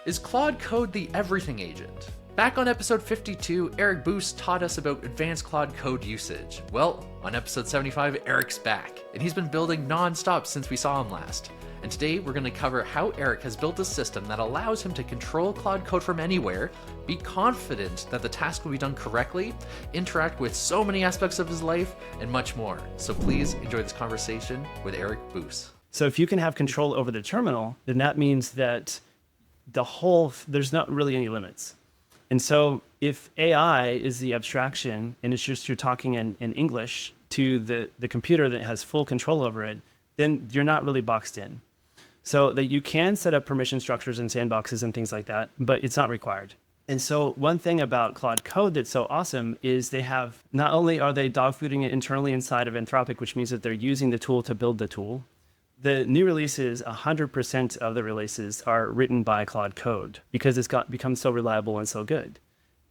Is Claude Code the everything agent? Back on episode 52, Eric Buess taught us about advanced Claude Code usage. Well, on episode 75, Eric's back, and he's been building non-stop since we saw him last. And today we're going to cover how Eric has built a system that allows him to control Claude Code from anywhere, be confident that the task will be done correctly, interact with so many aspects of his life, and much more. So please enjoy this conversation with Eric Buess. So if you can have control over the terminal, then that means that there's not really any limits. And so if AI is the abstraction and it's just you're talking in English to the computer that has full control over it, then you're not really boxed in. So that you can set up permission structures and sandboxes and things like that, but it's not required. And so one thing about Claude Code that's so awesome is not only are they dogfooding it internally inside of Anthropic, which means that they're using the tool to build the tool. The new releases, 100% of the releases are written by Claude Code because it's become so reliable and so good.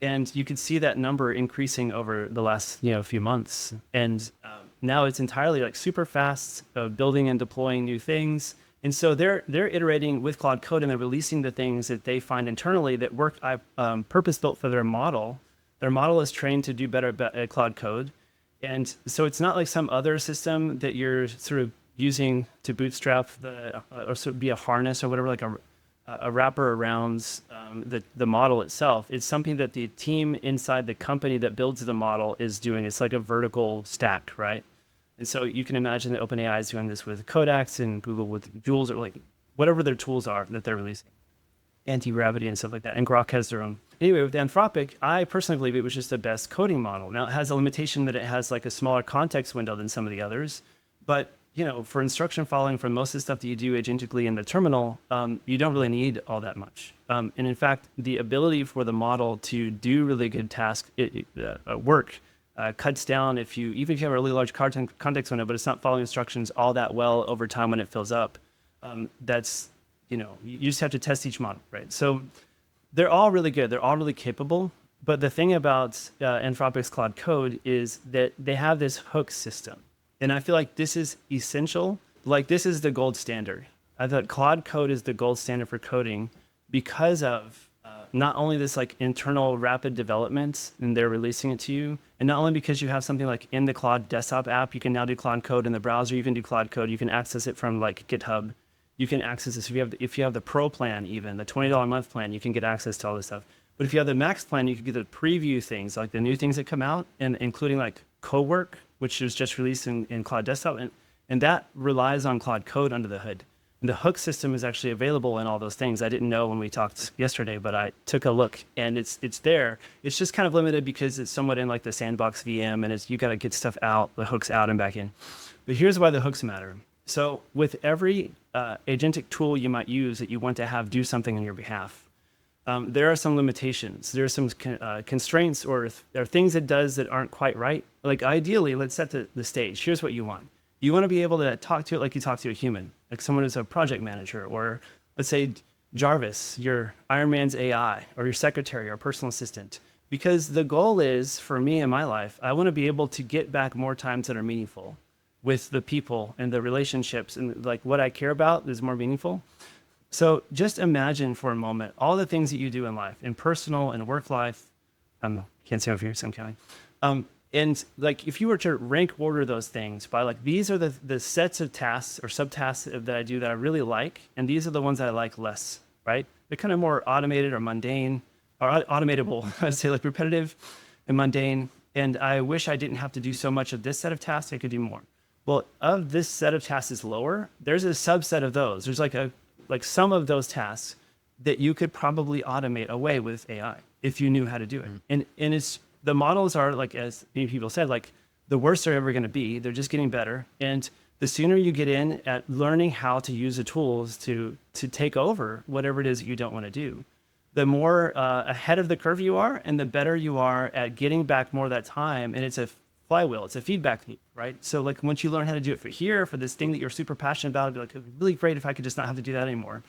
And you can see that number increasing over the last few months. And now it's entirely like super fast building and deploying new things. And so they're iterating with Claude Code and they're releasing the things that they find internally that work purpose-built for their model. Their model is trained to do better at Claude Code. And so it's not like some other system that you're sort of using to bootstrap or sort of be a harness or whatever, like a wrapper around the model itself. It's something that the team inside the company that builds the model is doing. It's like a vertical stack, right? And so you can imagine that OpenAI is doing this with Codex and Google with Jules or like whatever their tools are that they're releasing. Anti-gravity and stuff like that. And Grok has their own. Anyway, with Anthropic, I personally believe it was just the best coding model. Now it has a limitation that it has like a smaller context window than some of the others, but for instruction following for most of the stuff that you do agentically in the terminal, you don't really need all that much. And in fact, the ability for the model to do really good work cuts down even if you have a really large context window, but it's not following instructions all that well over time when it fills up. You just have to test each model, right? So they're all really good. They're all really capable. But the thing about Anthropic's Claude Code is that they have this hook system. And I feel like this is essential. Like this is the gold standard. I thought Claude Code is the gold standard for coding because of not only this like internal rapid development and they're releasing it to you, and not only because you have something like in the Claude desktop app, you can now do Claude Code in the browser. You can do Claude Code. You can access it from like GitHub. You can access this if you have the Pro plan, even the $20 a month plan, you can get access to all this stuff. But if you have the Max plan, you can get the preview things like the new things that come out, and including like co-work, which was just released in Claude Desktop, and that relies on Claude Code under the hood. And the hook system is actually available in all those things. I didn't know when we talked yesterday, but I took a look, and it's there. It's just kind of limited because it's somewhat in like the sandbox VM, and you got to get stuff out, the hooks out and back in. But here's why the hooks matter. So with every agentic tool you might use that you want to have do something on your behalf, there are some limitations. There are some constraints or there are things it does that aren't quite right. Like ideally, let's set the stage. Here's what you want. You want to be able to talk to it like you talk to a human, like someone who's a project manager, or let's say Jarvis, your Iron Man's AI, or your secretary or personal assistant. Because the goal is, for me in my life, I want to be able to get back more times that are meaningful with the people and the relationships, and like what I care about is more meaningful. So just imagine for a moment all the things that you do in life, in personal and work life. Can't say over here, so I'm counting. And like if you were to rank order those things by like, these are the sets of tasks or subtasks that I do that I really like, and these are the ones that I like less, right? They're kind of more automated or mundane, or automatable, I'd say, like repetitive and mundane. And I wish I didn't have to do so much of this set of tasks, I could do more. Well, of this set of tasks is lower, there's a subset of those. There's like some of those tasks that you could probably automate away with AI if you knew how to do it. And it's the models are, like, as many people said, like the worst they're ever going to be. They're just getting better. And the sooner you get in at learning how to use the tools to take over whatever it is that you don't want to do, the more ahead of the curve you are, and the better you are at getting back more of that time. And it's a flywheel. It's a feedback loop, right? So like once you learn how to do it for this thing that you're super passionate about, it'd be like, it'd be really great if I could just not have to do that anymore.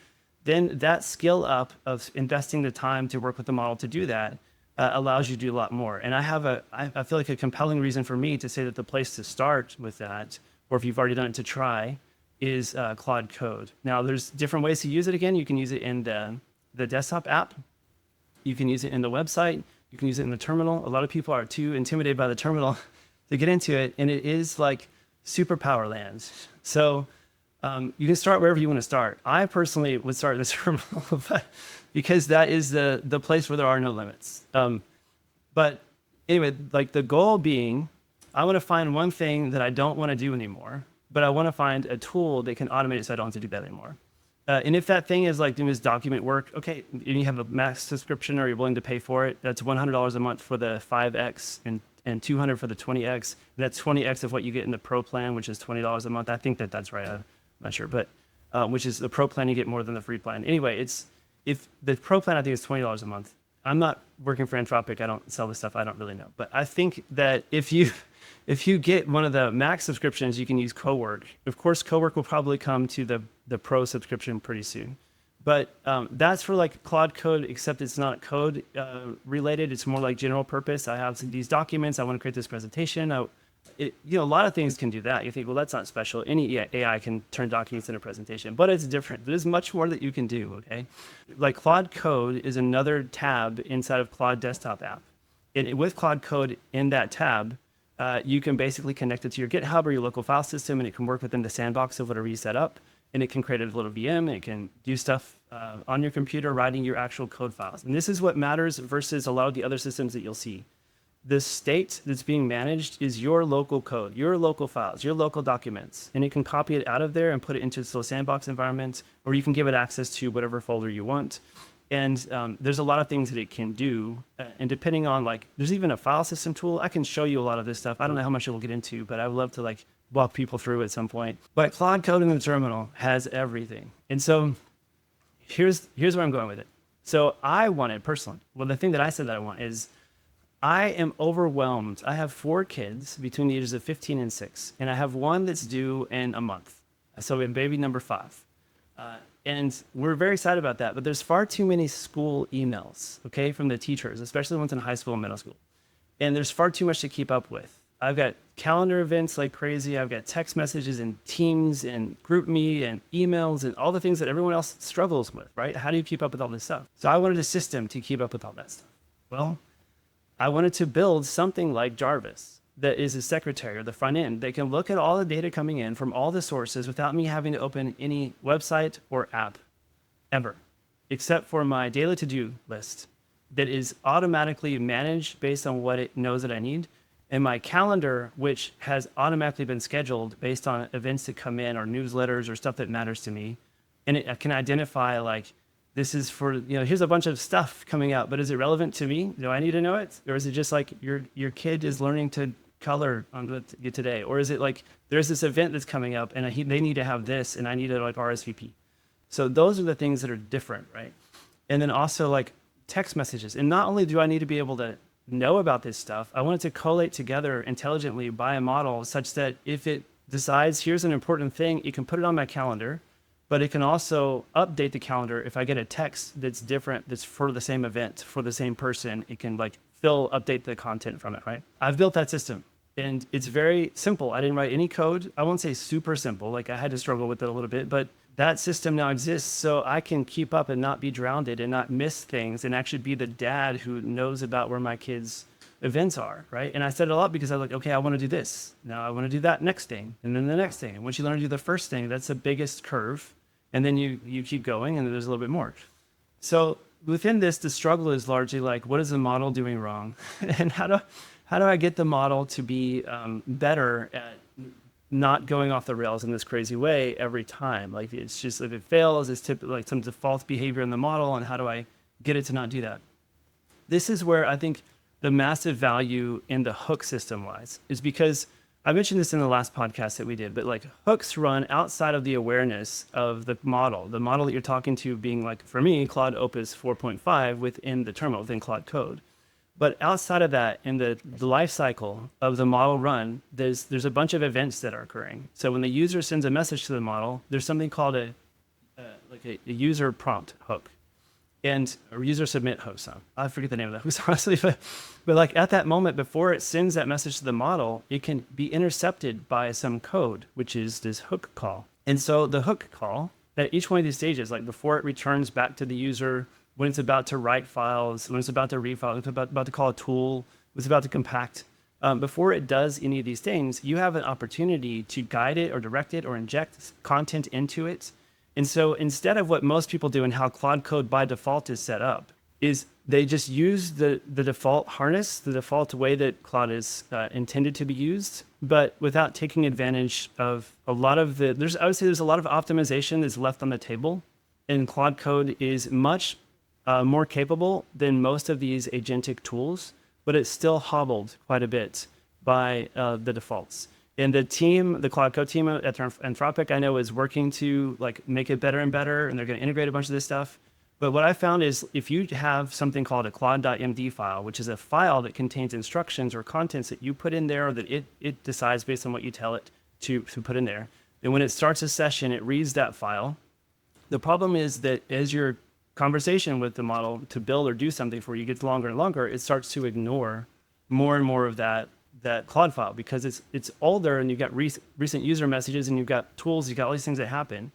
Then that skill up of investing the time to work with the model to do that allows you to do a lot more. And I feel like a compelling reason for me to say that the place to start with that, or if you've already done it to try, is Claude Code. Now there's different ways to use it. Again, you can use it in the the desktop app. You can use it in the website. You can use it in the terminal. A lot of people are too intimidated by the terminal to get into it. And it is like superpower land. So you can start wherever you want to start. I personally would start in the terminal because that is the place where there are no limits. But anyway, like the goal being, I want to find one thing that I don't want to do anymore, but I want to find a tool that can automate it so I don't have to do that anymore. And if that thing is like doing this document work, okay, and you have a max subscription or you're willing to pay for it, that's $100 a month for the 5X and $200 for the 20X. And that's 20X of what you get in the Pro plan, which is $20 a month. I think that's right. I'm not sure, but which is the Pro plan, you get more than the free plan. Anyway, if the Pro plan, I think is $20 a month. I'm not working for Anthropic. I don't sell this stuff. I don't really know. But I think that if you get one of the max subscriptions, you can use Cowork. Of course, Cowork will probably come to the Pro subscription pretty soon. But that's for like Claude Code, except it's not code related. It's more like general purpose. I have these documents. I want to create this presentation. A lot of things can do that. You think, well, that's not special. Any AI can turn documents into a presentation, but it's different. There's much more that you can do, okay? Like Claude Code is another tab inside of Claude desktop app. And with Claude Code in that tab, you can basically connect it to your GitHub or your local file system, and it can work within the sandbox of whatever you set up. And it can create a little VM. It can do stuff on your computer, writing your actual code files. And this is what matters versus a lot of the other systems that you'll see. The state that's being managed is your local code, your local files, your local documents. And it can copy it out of there and put it into its little sandbox environment, or you can give it access to whatever folder you want. And there's a lot of things that it can do. And depending on there's even a file system tool. I can show you a lot of this stuff. I don't know how much it will get into, but I would love to walk people through at some point. But Claude Code in the terminal has everything. And so here's where I'm going with it. So I wanted personally, the thing that I said that I want is I am overwhelmed. I have 4 kids between the ages of 15 and 6, and I have one that's due in a month. So in baby number 5. And we're very excited about that, but there's far too many school emails, okay, from the teachers, especially the ones in high school and middle school. And there's far too much to keep up with. I've got calendar events like crazy. I've got text messages and Teams and GroupMe and emails and all the things that everyone else struggles with, right? How do you keep up with all this stuff? So I wanted a system to keep up with all that stuff. Well, I wanted to build something like Jarvis that is a secretary or the front end that can look at all the data coming in from all the sources without me having to open any website or app ever, except for my daily to-do list that is automatically managed based on what it knows that I need, and my calendar, which has automatically been scheduled based on events that come in or newsletters or stuff that matters to me. And it can identify this is for, here's a bunch of stuff coming out, but is it relevant to me? Do I need to know it? Or is it just your kid is learning to color on today? Or is it there's this event that's coming up and they need to have this and I need to RSVP? So those are the things that are different, right? And then also text messages. And not only do I need to be able to know about this stuff, I want it to collate together intelligently by a model such that if it decides here's an important thing, it can put it on my calendar, but it can also update the calendar. If I get a text that's different, that's for the same event, for the same person, it can update the content from it, right? I've built that system and it's very simple. I didn't write any code. I won't say super simple. I had to struggle with it a little bit, but that system now exists so I can keep up and not be drowned and not miss things and actually be the dad who knows about where my kids' events are, right? And I set it all up because I was okay, I want to do this. Now I want to do that next thing and then the next thing. And once you learn to do the first thing, that's the biggest curve. And then you keep going and there's a little bit more. So within this, the struggle is largely what is the model doing wrong? And how do I get the model to be better at not going off the rails in this crazy way every time? It's just if it fails, it's typically some default behavior in the model, and how do I get it to not do that? This is where I think the massive value in the hook system lies, is because I mentioned this in the last podcast that we did, but hooks run outside of the awareness of the model that you're talking to being for me, Claude Opus 4.5 within the terminal, within Claude Code. But outside of that, in the life cycle of the model run, there's a bunch of events that are occurring. So when the user sends a message to the model, there's something called a user prompt hook. And a user submit hook. I forget the name of that hook, honestly, but at that moment before it sends that message to the model, it can be intercepted by some code, which is this hook call. And so the hook call at each one of these stages, before it returns back to the user when it's about to write files, when it's about to read files, when it's about to call a tool, when it's about to compact. Before it does any of these things, you have an opportunity to guide it or direct it or inject content into it. And so instead of what most people do and how Claude Code by default is set up, is they just use the default harness, the default way that Claude is intended to be used, but without taking advantage of a lot of I would say there's a lot of optimization that's left on the table. And Claude Code is much more capable than most of these agentic tools, but it's still hobbled quite a bit by the defaults. And the team, the Claude Code team at Anthropic, I know is working to like make it better and better, and they're going to integrate a bunch of this stuff. But what I found is if you have something called a claude.md file, which is a file that contains instructions or contents that you put in there or that it decides based on what you tell it to put in there, then when it starts a session, it reads that file. The problem is that as your conversation with the model to build or do something for you gets longer and longer, it starts to ignore more and more of that Claude file because it's older and you've got recent user messages and you've got tools, you've got all these things that happen.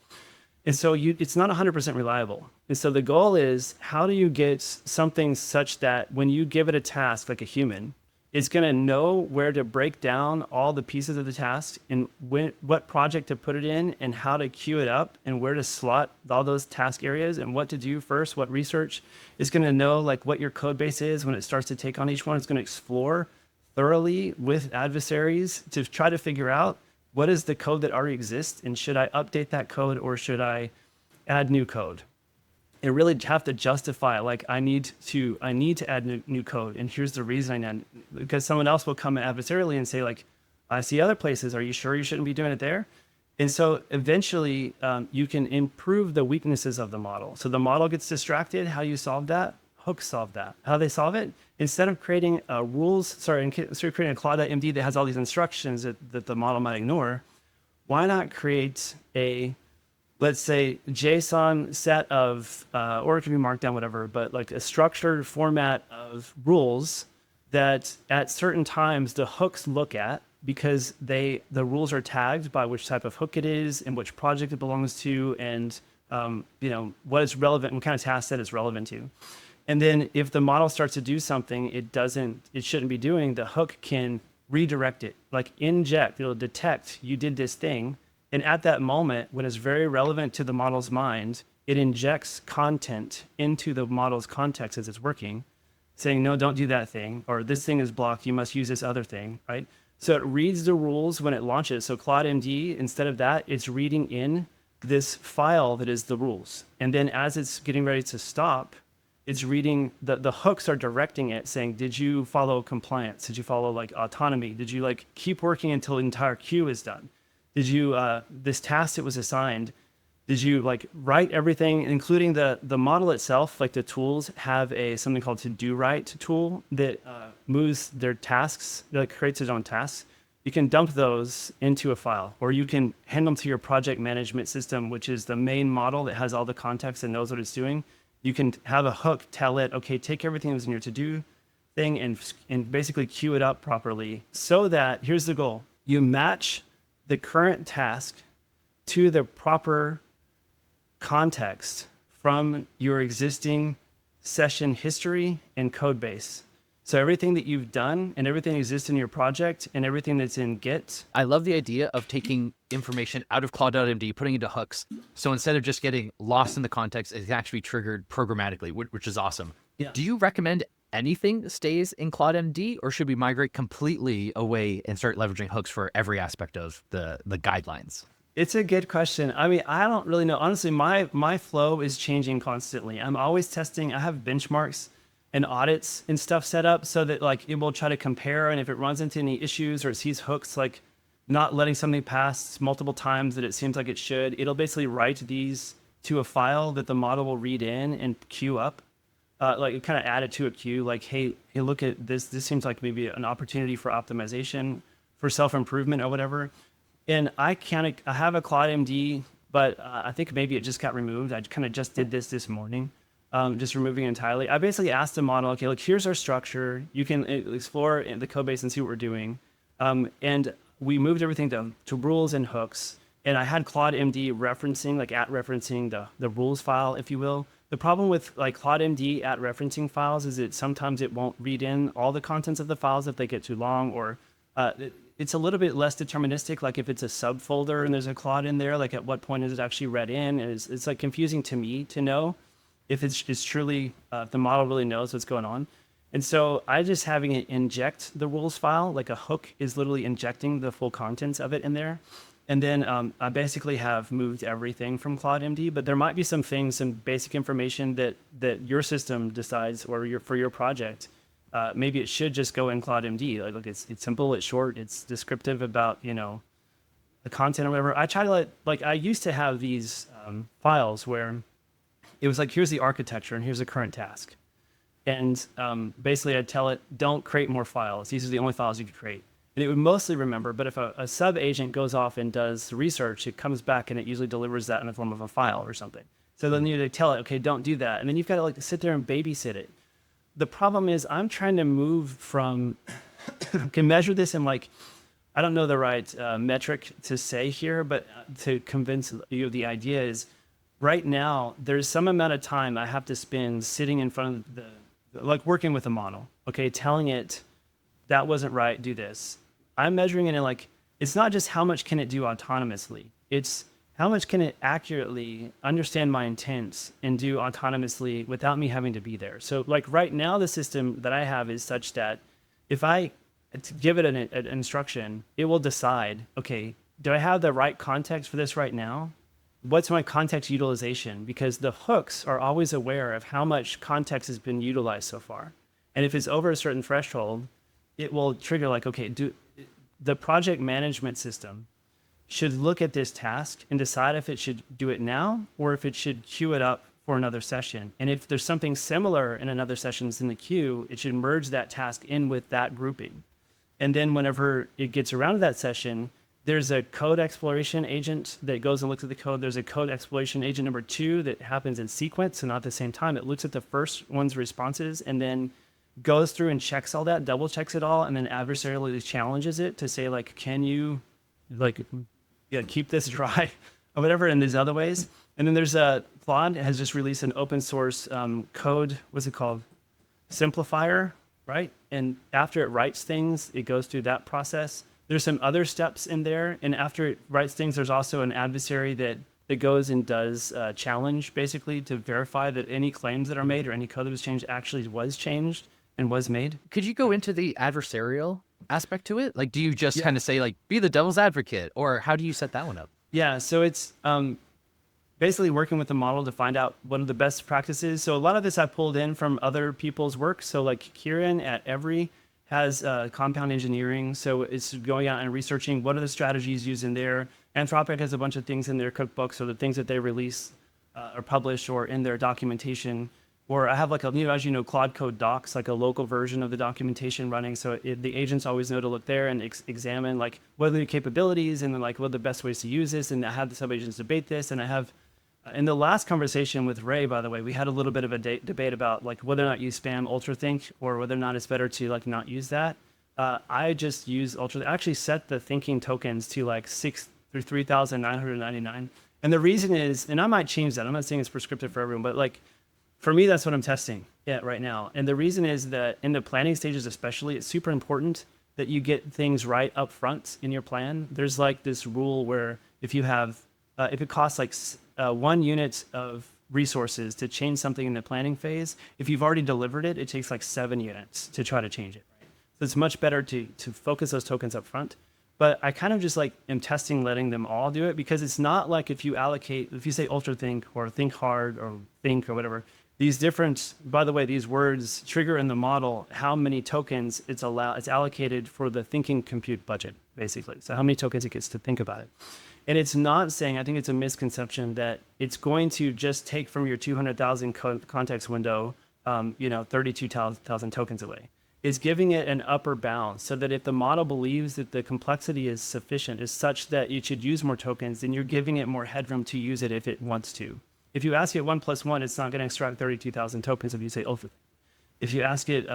And so it's not 100% reliable. And so the goal is, how do you get something such that when you give it a task like a human, it's going to know where to break down all the pieces of the task and what project to put it in and how to queue it up and where to slot all those task areas and what to do first, what research. It's going to know like what your code base is when it starts to take on each one. It's going to explore thoroughly with adversaries to try to figure out what is the code that already exists, and should I update that code or should I add new code? And really have to justify, like, I need to add new code, and here's the reason I need, because someone else will come adversarially and say, like, I see other places. Are you sure you shouldn't be doing it there? And so eventually you can improve the weaknesses of the model. So the model gets distracted. How you solve that? Hooks solve that. How they solve it? Instead of creating instead of creating a claude.md that has all these instructions that the model might ignore, why not create a, let's say, JSON set of, or it can be markdown, whatever, but like a structured format of rules that at certain times the hooks look at because the rules are tagged by which type of hook it is and which project it belongs to and what is relevant, what kind of task set it's relevant to. And then if the model starts to do something it shouldn't be doing, the hook can redirect it, like inject, it'll detect you did this thing. And at that moment, when it's very relevant to the model's mind, it injects content into the model's context as it's working, saying, no, don't do that thing, or this thing is blocked, you must use this other thing, right? So it reads the rules when it launches. So claude.md, instead of that, it's reading in this file that is the rules. And then as it's getting ready to stop, it's reading, the hooks are directing it, saying, did you follow compliance? Did you follow like autonomy? Did you like keep working until the entire queue is done? Did you, this task that was assigned, did you like write everything, including the model itself, like the tools have something called to-do write tool that moves their tasks, like creates its own tasks. You can dump those into a file, or you can hand them to your project management system, which is the main model that has all the context and knows what it's doing. You can have a hook tell it, okay, take everything that was in your to-do thing and basically queue it up properly so that, here's the goal, you match the current task to the proper context from your existing session history and code base. So everything that you've done and everything that exists in your project and everything that's in Git. I love the idea of taking information out of claude.md, putting it into hooks. So instead of just getting lost in the context, it's actually triggered programmatically, which is awesome. Yeah. Do you recommend anything stays in claude.md, or should we migrate completely away and start leveraging hooks for every aspect of the guidelines? It's a good question. I mean, I don't really know. Honestly, my flow is changing constantly. I'm always testing. I have benchmarks and audits and stuff set up so that like it will try to compare, and if it runs into any issues or it sees hooks like not letting something pass multiple times that it seems like it should, it'll basically write these to a file that the model will read in and queue up. Like kind of add it to a queue, like, hey, look at this. This seems like maybe an opportunity for optimization, for self-improvement or whatever. And I have a claude.md, but I think maybe it just got removed. I kind of just did this morning. Just removing it entirely. I basically asked the model, okay, look, here's our structure. You can explore the code base and see what we're doing. And we moved everything to rules and hooks. And I had claude.md referencing, like referencing the rules file, if you will, The problem with like claude.md at referencing files is that sometimes it won't read in all the contents of the files if they get too long, or it's a little bit less deterministic. Like if it's a subfolder and there's a claude in there, like at what point is it actually read in? And it's like confusing to me to know if it's truly, if the model really knows what's going on. And so I just having it inject the rules file, like a hook is literally injecting the full contents of it in there. And then I basically have moved everything from claude.md, but there might be some things, some basic information that your system decides, or for your project, maybe it should just go in claude.md. Like it's simple, it's short, it's descriptive about, the content or whatever. I try to I used to have these files where it was like, here's the architecture and here's the current task. And basically I'd tell it, don't create more files. These are the only files you can create. And it would mostly remember, but if a sub agent goes off and does research, it comes back and it usually delivers that in the form of a file or something. So then you tell it, okay, don't do that. And then you've got to like sit there and babysit it. The problem is I'm trying to move from, can measure this in like, I don't know the right metric to say here, but to convince you of the idea is right now, there's some amount of time I have to spend sitting in front of like working with a model, okay, telling it that wasn't right, do this. I'm measuring it in like, it's not just how much can it do autonomously, it's how much can it accurately understand my intents and do autonomously without me having to be there. So like right now, the system that I have is such that if I give it an instruction, it will decide, okay, do I have the right context for this right now? What's my context utilization? Because the hooks are always aware of how much context has been utilized so far. And if it's over a certain threshold, it will trigger like, okay, the project management system should look at this task and decide if it should do it now or if it should queue it up for another session. And if there's something similar in another session in the queue, it should merge that task in with that grouping. And then whenever it gets around to that session, there's a code exploration agent that goes and looks at the code. There's a code exploration agent number 2 that happens in sequence, so not at the same time. It looks at the first one's responses and then goes through and checks all that, double checks it all, and then adversarially challenges it to say like, can you keep this dry or whatever in these other ways. And then there's Claude has just released an open source code, what's it called? Simplifier, right? And after it writes things, it goes through that process. There's some other steps in there. And after it writes things, there's also an adversary that goes and does challenge basically to verify that any claims that are made or any code that was changed actually was changed and was made. Could you go into the adversarial aspect to it? Like, do you just kind of say like, be the devil's advocate, or how do you set that one up? Yeah, so it's basically working with the model to find out what are the best practices. So a lot of this I pulled in from other people's work. So like Kieran at Every has compound engineering. So it's going out and researching what are the strategies used in there. Anthropic has a bunch of things in their cookbook. So the things that they release or publish or in their documentation. Or I have like as you know, Claude Code Docs, like a local version of the documentation running. So the agents always know to look there and examine like what are the capabilities and then like what are the best ways to use this. And I have the sub-agents debate this. And I have, in the last conversation with Ray, by the way, we had a little bit of a debate about like whether or not you spam ultrathink or whether or not it's better to like not use that. I just use ultrathink. I actually set the thinking tokens to like 3,999. And the reason is, and I might change that. I'm not saying it's prescriptive for everyone, but like, for me, that's what I'm testing right now. And the reason is that in the planning stages especially, it's super important that you get things right up front in your plan. There's like this rule where if you have, if it costs like 1 unit of resources to change something in the planning phase, if you've already delivered it, it takes like 7 units to try to change it. Right? So it's much better to focus those tokens up front. But I kind of just like am testing letting them all do it because it's not like if you say ultra think or think hard or think or whatever, these different, by the way, these words trigger in the model how many tokens it's allocated for the thinking compute budget, basically. So how many tokens it gets to think about it. And it's not saying, I think it's a misconception that it's going to just take from your 200,000 context window, 32,000 tokens away. It's giving it an upper bound so that if the model believes that the complexity is sufficient, is such that you should use more tokens, then you're giving it more headroom to use it if it wants to. If you ask it 1 + 1, it's not going to extract 32,000 tokens if you say ultra. If you ask it,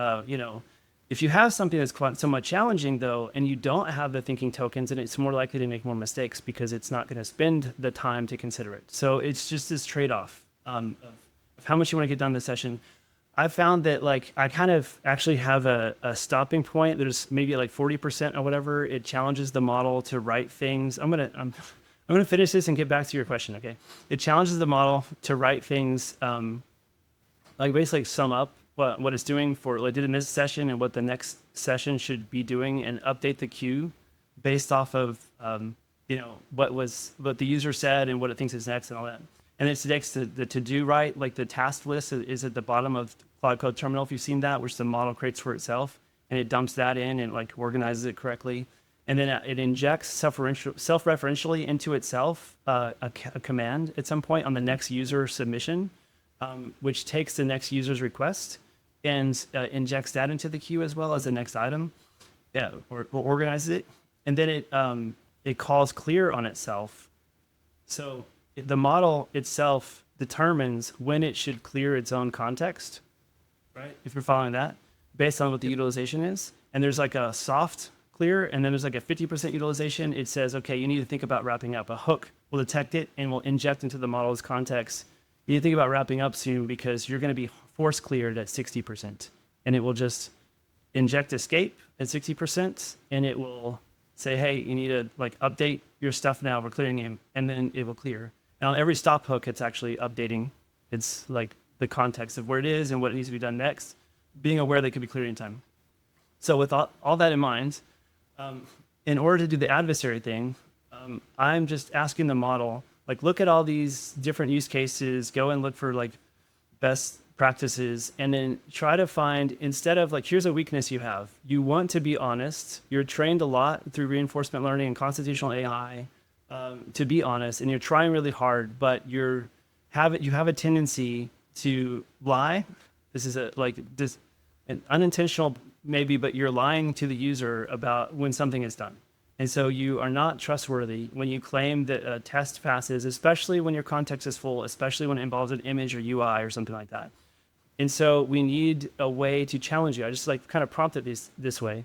if you have something that's somewhat challenging though, and you don't have the thinking tokens, then it's more likely to make more mistakes because it's not going to spend the time to consider it. So it's just this trade-off of of how much you want to get done this session. I found that like I kind of actually have a stopping point. There's maybe like 40% or whatever. It challenges the model to write things. I'm gonna finish this and get back to your question. Okay, it challenges the model to write things like basically sum up what it's doing for what it did in this session and what the next session should be doing, and update the queue based off of what the user said and what it thinks is next and all that. And it's next to the to-do, right? Like the task list is at the bottom of Cloud Code Terminal, if you've seen that, which the model creates for itself, and it dumps that in and like organizes it correctly. And then it injects self-referentially into itself a command at some point on the next user submission, which takes the next user's request and injects that into the queue as well as the next item, or organizes it. And then it calls clear on itself. So the model itself determines when it should clear its own context, right? If you're following that, based on what the utilization is. And there's like a soft clear, and then there's like a 50% utilization. It says, okay, you need to think about wrapping up. A hook will detect it and will inject into the model's context. You need to think about wrapping up soon because you're going to be force cleared at 60%. And it will just inject escape at 60%, and it will say, hey, you need to like update your stuff now. We're clearing it, and then it will clear. And on every stop hook, it's actually updating. It's like the context of where it is and what needs to be done next, being aware they could be cleared in time. So with all that in mind, in order to do the adversary thing, I'm just asking the model, like, look at all these different use cases, go and look for like best practices, and then try to find, instead of like, here's a weakness you have. You want to be honest. You're trained a lot through reinforcement learning and constitutional AI to be honest, and you're trying really hard, but you have a tendency to lie. This is an unintentional maybe, but you're lying to the user about when something is done. And so you are not trustworthy when you claim that a test passes, especially when your context is full, especially when it involves an image or UI or something like that. And so we need a way to challenge you. I just like kind of prompted this way.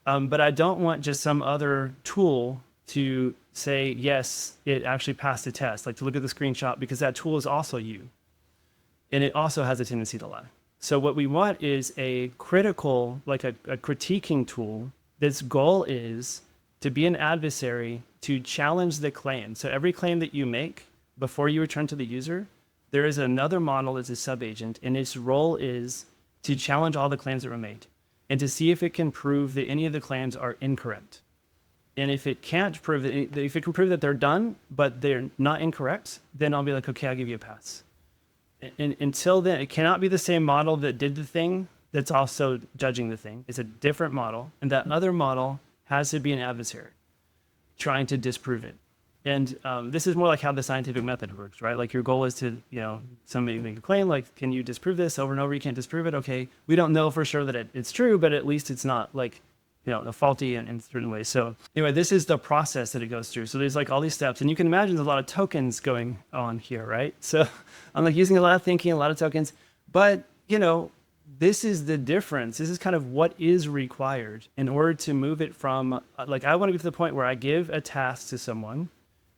But I don't want just some other tool to say, yes, it actually passed the test, like to look at the screenshot, because that tool is also you. And it also has a tendency to lie. So what we want is a critical, like a critiquing tool. This goal is to be an adversary to challenge the claim. So every claim that you make before you return to the user, there is another model that's a sub-agent, and its role is to challenge all the claims that were made and to see if it can prove that any of the claims are incorrect. And if it can't prove that, if it can prove that they're done, but they're not incorrect, then I'll be like, okay, I'll give you a pass. And until then, it cannot be the same model that did the thing that's also judging the thing. It's a different model, and that other model has to be an adversary trying to disprove it. And this is more like how the scientific method works, right? Like your goal is to, somebody make a claim, like, can you disprove this over and over? You can't disprove it. Okay, we don't know for sure that it's true, but at least it's not like, faulty in certain ways. So anyway, this is the process that it goes through. So there's like all these steps, and you can imagine there's a lot of tokens going on here, right? So I'm like using a lot of thinking, a lot of tokens, but this is the difference. This is kind of what is required in order to move it from, like, I want to get to the point where I give a task to someone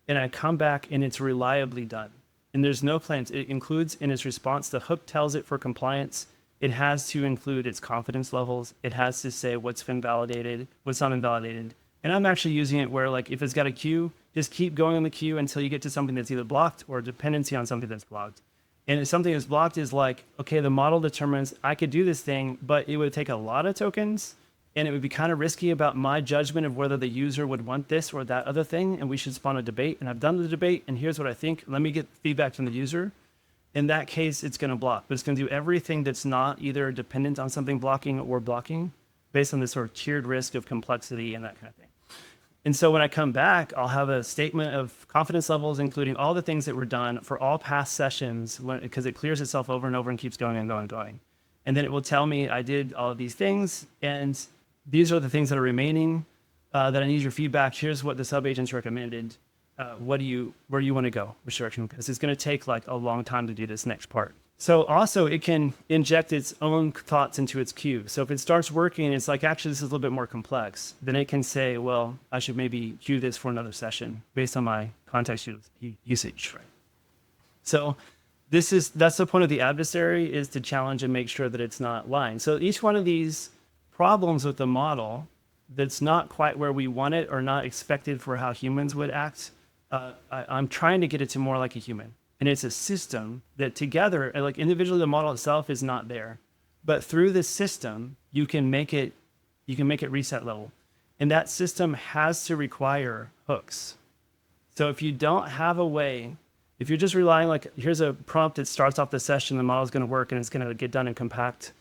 and I come back and it's reliably done. And there's no claims. It includes in its response, the hook tells it for compliance. It has to include its confidence levels. It has to say what's been validated, what's not been validated. And I'm actually using it where, like, if it's got a queue, just keep going on the queue until you get to something that's either blocked or a dependency on something that's blocked. And if something that's blocked is like, okay, the model determines I could do this thing, but it would take a lot of tokens, and it would be kind of risky about my judgment of whether the user would want this or that other thing, and we should spawn a debate. And I've done the debate, and here's what I think. Let me get feedback from the user. In that case, it's going to block, but it's going to do everything that's not either dependent on something blocking or blocking based on this sort of tiered risk of complexity and that kind of thing. And so when I come back, I'll have a statement of confidence levels, including all the things that were done for all past sessions, because it clears itself over and over and keeps going and going and going. And then it will tell me I did all of these things, and these are the things that are remaining that I need your feedback. Here's what the sub-agents recommended. Where do you want to go? Which direction? Because it's going to take like a long time to do this next part. So also it can inject its own thoughts into its queue. So if it starts working, it's like, actually, this is a little bit more complex. Then it can say, well, I should maybe queue this for another session based on my context usage. Right? So That's the point of the adversary, is to challenge and make sure that it's not lying. So each one of these problems with the model that's not quite where we want it or not expected for how humans would act, I'm trying to get it to more like a human. And it's a system that together, like individually, the model itself is not there, but through this system, you can make it reset level. And that system has to require hooks. So if you don't have a way, if you're just relying, like, here's a prompt that starts off the session, the model's going to work and it's going to get done and compact,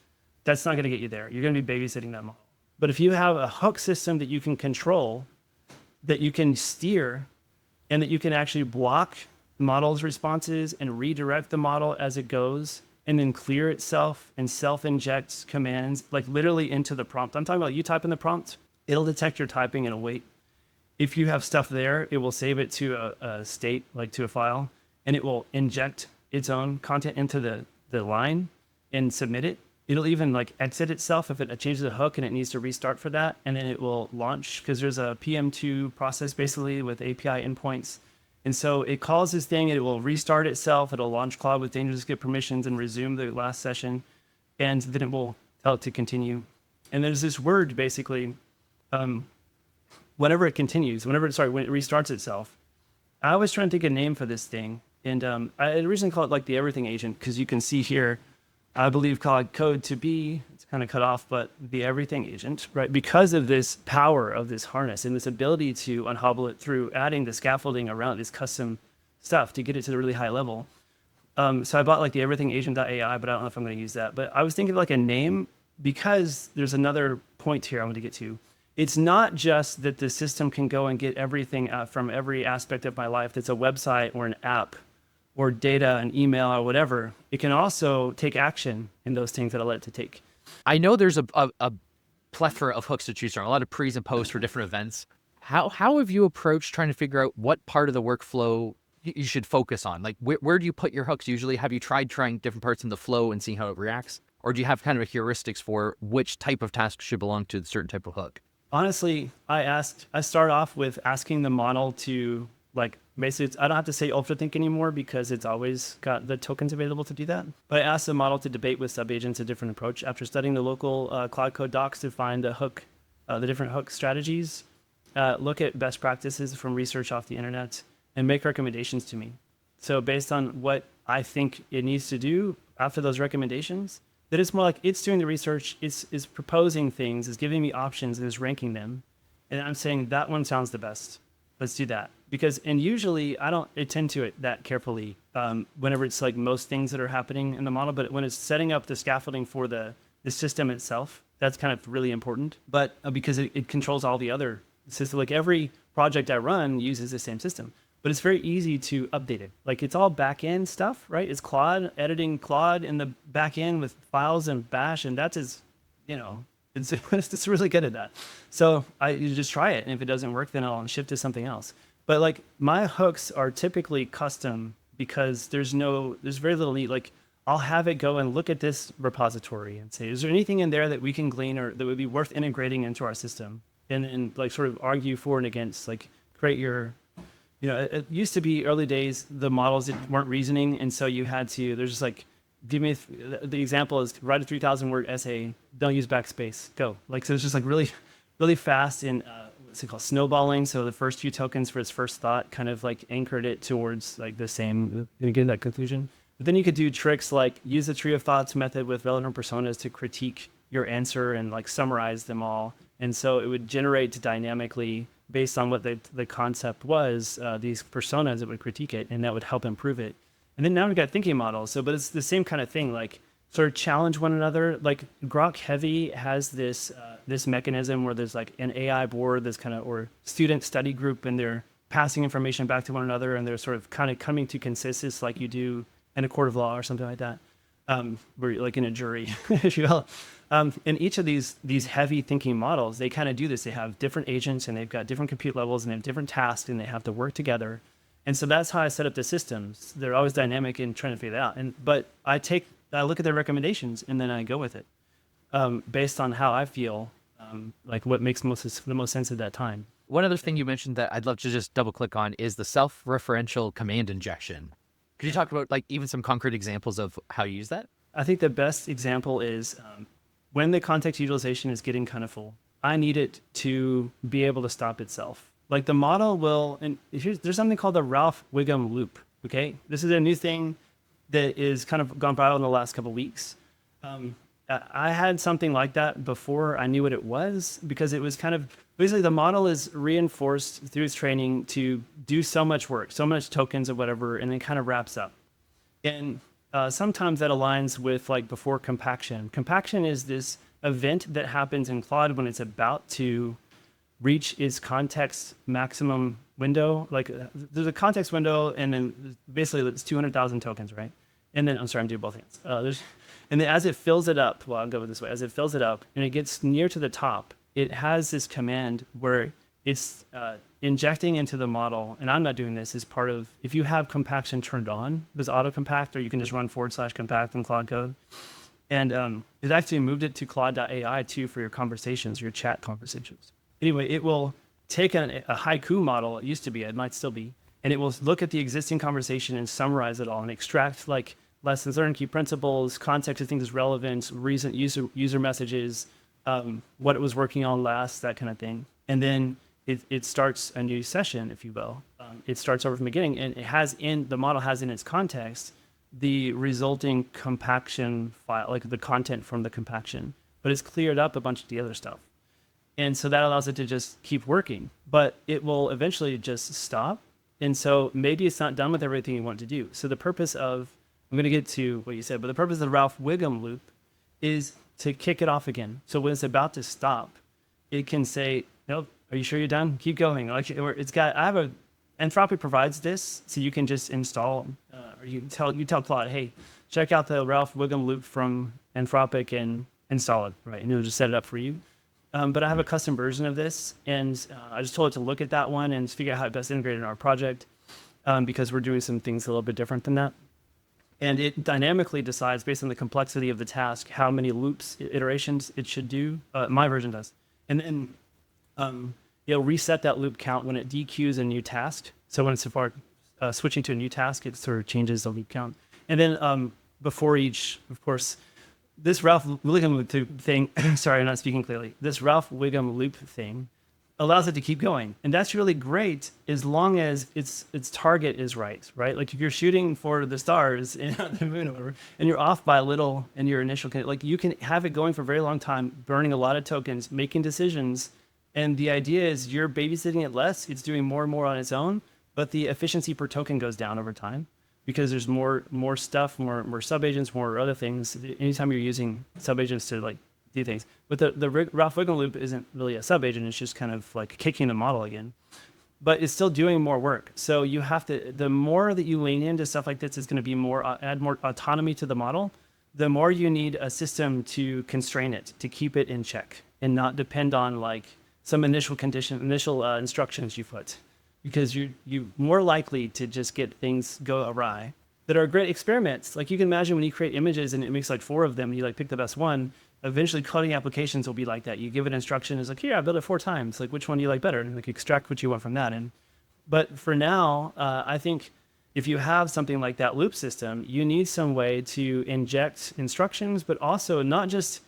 that's not going to get you there. You're going to be babysitting that model. But if you have a hook system that you can control, that you can steer, and that you can actually block model's responses and redirect the model as it goes, and then clear itself and self-inject commands, like literally into the prompt. I'm talking about you type in the prompt, it'll detect your typing and it'll wait. If you have stuff there, it will save it to a state, like to a file, and it will inject its own content into the line and submit it. It'll even like exit itself if it changes a hook and it needs to restart for that. And then it will launch, because there's a PM2 process basically with API endpoints. And so it calls this thing, it will restart itself. It'll launch Claude with dangerous get permissions and resume the last session. And then it will tell it to continue. And there's this word basically, whenever it restarts itself. I was trying to think of a name for this thing. And I originally called it like the everything agent, because you can see here, I believe code to be, it's kind of cut off, but the everything agent, right? Because of this power of this harness and this ability to unhobble it through adding the scaffolding around this custom stuff to get it to the really high level. So I bought like the everything agent.ai, but I don't know if I'm going to use that. But I was thinking of like a name, because there's another point here I want to get to. It's not just that the system can go and get everything from every aspect of my life that's a website or an app or data and email or whatever. It can also take action in those things that I let it to take. I know there's a plethora of hooks to choose from, a lot of pre's and posts for different events. How have you approached trying to figure out what part of the workflow you should focus on? Like, where do you put your hooks usually? Have you tried trying different parts in the flow and seeing how it reacts? Or do you have kind of heuristics for which type of task should belong to a certain type of hook? Honestly, I start off with asking the model to, like, basically, I don't have to say ultra-think anymore, because it's always got the tokens available to do that. But I asked the model to debate with subagents a different approach after studying the local Cloud Code docs to find the different hook strategies, look at best practices from research off the internet, and make recommendations to me. So based on what I think it needs to do after those recommendations, that it's more like it's doing the research, is proposing things, is giving me options, and is ranking them. And I'm saying that one sounds the best. Let's do that. And usually I don't attend to it that carefully whenever it's like most things that are happening in the model, but when it's setting up the scaffolding for the system itself, that's kind of really important. But because it controls all the other systems, like every project I run uses the same system, but it's very easy to update it. Like, it's all back end stuff, right? It's Claude, editing Claude in the back end with files and bash, and that's it's really good at that. So you just try it, and if it doesn't work, then I'll shift to something else. But like, my hooks are typically custom, because there's very little need. Like, I'll have it go and look at this repository and say, is there anything in there that we can glean or that would be worth integrating into our system? And like sort of argue for and against, like create your, it used to be early days, the models that weren't reasoning. And so you had to, there's just like, give me, the example is write a 3,000 word essay, don't use backspace, go. Like, so it's just like really, really fast and what's it called, snowballing. So the first few tokens for its first thought kind of like anchored it towards like the same, get that conclusion. But then you could do tricks like use the tree of thoughts method with relevant personas to critique your answer and like summarize them all. And so it would generate dynamically based on what the concept was, these personas that would critique it, and that would help improve it. And then now we've got thinking models. So, but it's the same kind of thing, like sort of challenge one another. Like Grok Heavy has this mechanism where there's like an AI board, this kind of, or student study group, and they're passing information back to one another, and they're sort of kind of coming to consensus like you do in a court of law or something like that, where you're like in a jury, if you will. In each of these heavy thinking models, they kind of do this. They have different agents, and they've got different compute levels, and they have different tasks, and they have to work together. And so that's how I set up the systems. They're always dynamic in trying to figure that out. But I look at their recommendations, and then I go with it based on how I feel, like what makes the most sense at that time. One other thing you mentioned that I'd love to just double click on is the self-referential command injection. Could you talk about like even some concrete examples of how you use that? I think the best example is when the context utilization is getting kind of full, I need it to be able to stop itself. Like the model will, and there's something called the Ralph Wiggum loop. Okay, this is a new thing that is kind of gone viral in the last couple of weeks. I had something like that before I knew what it was, because it was kind of basically the model is reinforced through its training to do so much work, so much tokens or whatever, and then kind of wraps up. And sometimes that aligns with like before compaction. Compaction is this event that happens in Claude when it's about to reach its context maximum window. Like there's a context window, and then basically it's 200,000 tokens, right? And then I'm sorry, I'm doing both hands. And then as it fills it up, well, I'll go this way. As it fills it up and it gets near to the top, it has this command where it's injecting into the model. And I'm not doing this as part of, if you have compaction turned on, there's auto compact, or you can just run /compact in Claude Code. And it actually moved it to claude.ai too for your conversations, your chat conversations. Anyway, it will take a haiku model, it used to be, it might still be, and it will look at the existing conversation and summarize it all and extract like lessons learned, key principles, context of things relevant, recent user messages, what it was working on last, that kind of thing. And then it starts a new session, if you will. It starts over from the beginning, and the model has in its context the resulting compaction file, like the content from the compaction, but it's cleared up a bunch of the other stuff. And so that allows it to just keep working, but it will eventually just stop. And so maybe it's not done with everything you want to do. So the purpose of, I'm going to get to what you said, but the purpose of the Ralph Wiggum loop is to kick it off again. So when it's about to stop, it can say, nope, are you sure you're done? Keep going. Like Anthropic provides this, so you can just install, or you tell Claude, hey, check out the Ralph Wiggum loop from Anthropic and install it, right? And it'll just set it up for you. But I have a custom version of this, and I just told it to look at that one and figure out how it best integrated in our project, because we're doing some things a little bit different than that. And it dynamically decides, based on the complexity of the task, how many loops, iterations it should do. My version does. And then it'll reset that loop count when it dequeues a new task. So when it's switching to a new task, it sort of changes the loop count. And then before each, of course, this Ralph Wiggum loop thing, sorry, I'm not speaking clearly. This Ralph Wiggum loop thing allows it to keep going. And that's really great as long as its target is right? Like if you're shooting for the stars and the moon or whatever, and you're off by a little in your initial, like you can have it going for a very long time, burning a lot of tokens, making decisions. And the idea is you're babysitting it less, it's doing more and more on its own, but the efficiency per token goes down over time, because there's more stuff, more subagents, more other things. Anytime you're using subagents to like do things, but the Ralph Wiggum loop isn't really a subagent; it's just kind of like kicking the model again, but it's still doing more work. So you have to. The more that you lean into stuff like this, is going to be add more autonomy to the model. The more you need a system to constrain it, to keep it in check, and not depend on like some initial instructions you put. Because you're more likely to just get things go awry that are great experiments. Like you can imagine when you create images and it makes like 4 of them, and you like pick the best one. Eventually, coding applications will be like that. You give it instruction, it's like, here, I built it 4 times. Like, which one do you like better? And like extract what you want from that. But for now, I think if you have something like that loop system, you need some way to inject instructions, but also not just.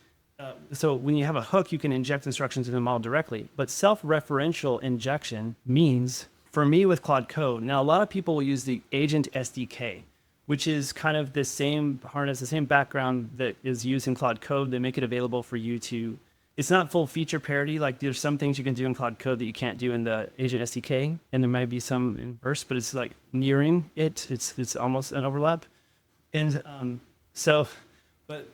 So when you have a hook, you can inject instructions into the model directly. But self-referential injection means, for me with Claude Code, now a lot of people will use the Agent SDK, which is kind of the same harness, the same background that is used in Claude Code. They make it available for you to, it's not full feature parity. Like there's some things you can do in Claude Code that you can't do in the Agent SDK, and there might be some inverse, but it's like nearing it. It's almost an overlap. And but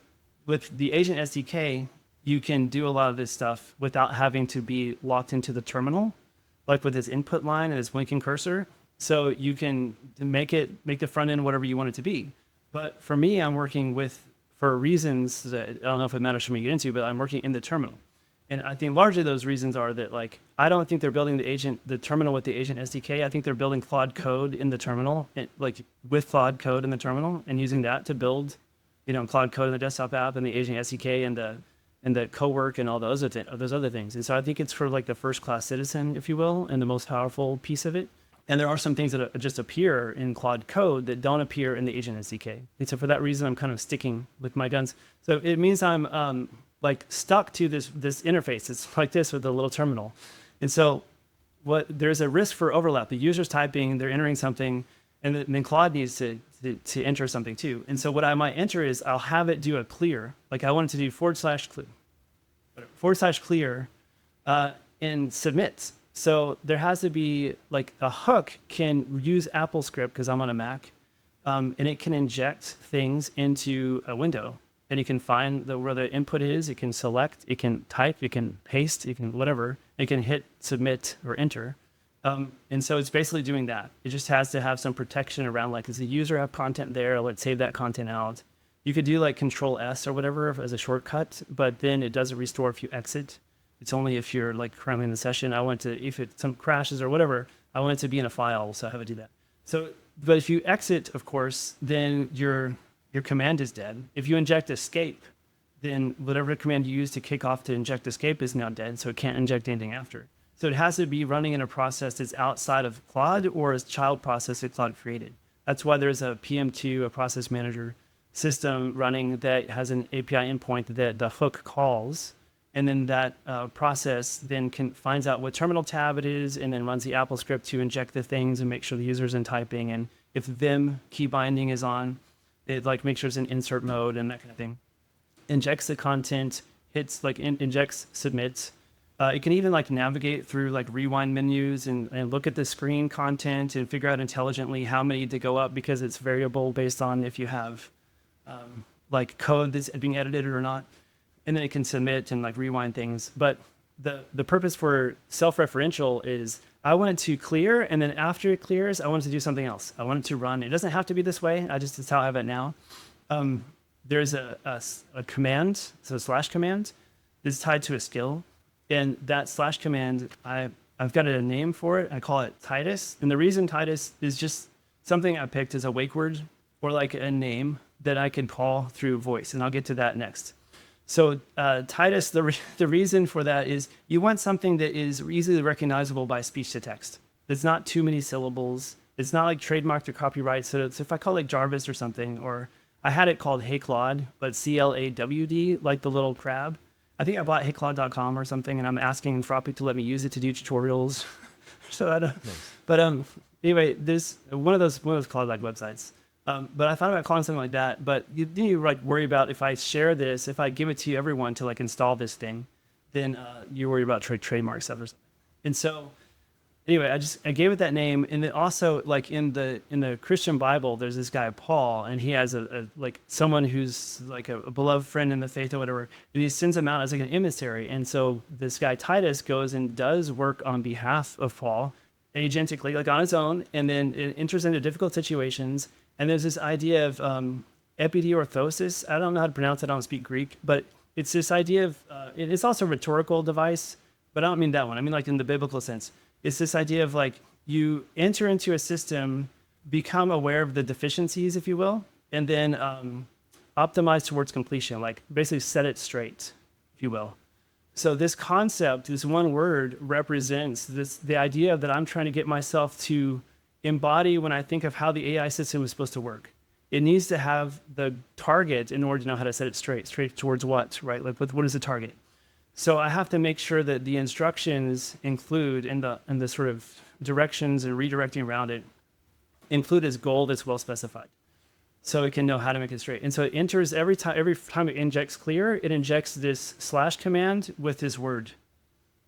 with the Agent SDK, you can do a lot of this stuff without having to be locked into the terminal, like with this input line and this blinking cursor. So you can make the front end whatever you want it to be. But for me, I'm working for reasons that I don't know if it matters for me to get into, but I'm working in the terminal. And I think largely those reasons are that like, I don't think they're building the terminal with the Agent SDK. I think they're building Claude Code in the terminal, like with Claude Code in the terminal, and using that to build, Claude Code in the desktop app and the Agent SDK and the co-work and all those other things. And so I think it's for like the first class citizen, if you will, and the most powerful piece of it. And there are some things that just appear in Claude code that don't appear in the agent SDK. And so for that reason, I'm kind of sticking with my guns. So it means I'm like stuck to this interface. It's like this with a little terminal. And so there's a risk for overlap. The user's typing, they're entering something, and then Claude needs to enter something too. And so what I might enter is I'll have it do a clear. Like I want it to do / clear and submit. So there has to be like a hook can use AppleScript because I'm on a Mac, and it can inject things into a window, and you can find where the input is. It can select, it can type, it can paste, it can whatever. It can hit submit or enter, and so it's basically doing that. It just has to have some protection around like, does the user have content there? Let's save that content out. You could do like Control S or whatever as a shortcut, but then it doesn't restore if you exit. It's only if you're like currently in the session. If some crashes or whatever, I want it to be in a file, so I have it do that. So, but if you exit, of course, then your command is dead. If you inject escape, then whatever command you use to kick off to inject escape is now dead, so it can't inject anything after. So it has to be running in a process that's outside of Claude or a child process that Claude created. That's why there's a PM2, a process manager system running that has an API endpoint that the hook calls. And then that process then finds out what terminal tab it is, and then runs the AppleScript to inject the things and make sure the user's in typing. And if Vim key binding is on, it like makes sure it's in insert mode and that kind of thing. Injects the content, hits like injects, submits. It can even like navigate through like rewind menus and look at the screen content and figure out intelligently how many to go up because it's variable based on if you have like code that's being edited or not. And then it can submit and like rewind things. But the purpose for self-referential is I want it to clear, and then after it clears, I want it to do something else. I want it to run. It doesn't have to be this way. It's how I have it now. There's a command, so / command, is tied to a skill. And that / command, I've got a name for it. I call it Titus. And the reason Titus is just something I picked as a wake word or like a name that I can call through voice. And I'll get to that next. So Titus, the reason for that is you want something that is easily recognizable by speech to text. It's not too many syllables. It's not like trademarked or copyright. So if I call it like Jarvis or something, or I had it called Hey Claude, but CLAWD, like the little crab. I think I bought heyclaude.com or something, and I'm asking Anthropic to let me use it to do tutorials. So I don't. Nice. But anyway, there's one of those Claude-like websites. But I thought about calling something like that. But you like worry about if I share this, if I give it to everyone to like install this thing, then you worry about trademark stuff or something. And so anyway, I gave it that name. And then also like in the Christian Bible, there's this guy Paul, and he has a like someone who's like a beloved friend in the faith or whatever, and he sends him out as like an emissary. And so this guy Titus goes and does work on behalf of Paul, agentically, like on his own, and then it enters into difficult situations. And there's this idea of epidiorthosis. I don't know how to pronounce it. I don't speak Greek, but it's this idea of, it's also a rhetorical device, but I don't mean that one. I mean like in the biblical sense. It's this idea of like you enter into a system, become aware of the deficiencies, if you will, and then optimize towards completion, like basically set it straight, if you will. So this concept, this one word represents the idea that I'm trying to get myself to embody when I think of how the AI system is supposed to work. It needs to have the target in order to know how to set it straight towards what, right? Like what is the target? So I have to make sure that the instructions include in the sort of directions and redirecting around it include its goal that's well specified. So it can know how to make it straight. And so it enters every time it injects clear, it injects this / command with this word.